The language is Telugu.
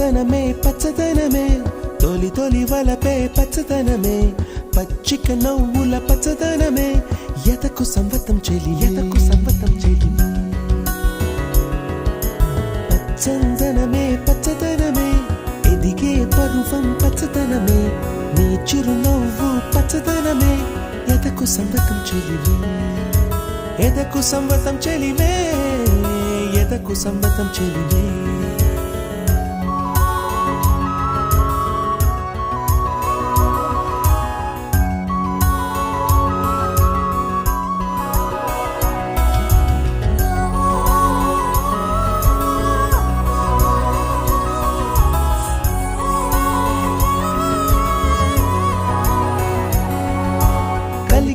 పచ్చదనమే పచ్చదనమే తొలి తొలి వలపే పచ్చదనమే పచ్చిక నవ్వుల పచ్చదనమే ఎదకు సంవతం చెలి ఎదకు సంవతం చెలి పచ్చదనమే పచ్చదనమే ఎదిగే పరువం పచ్చదనమే నీ చిరునవ్వు పచ్చదనమే ఎదకు సంవతం చెలివే ఎదకు సంవతం చెలివే ఎదకు సంవతం చెలివే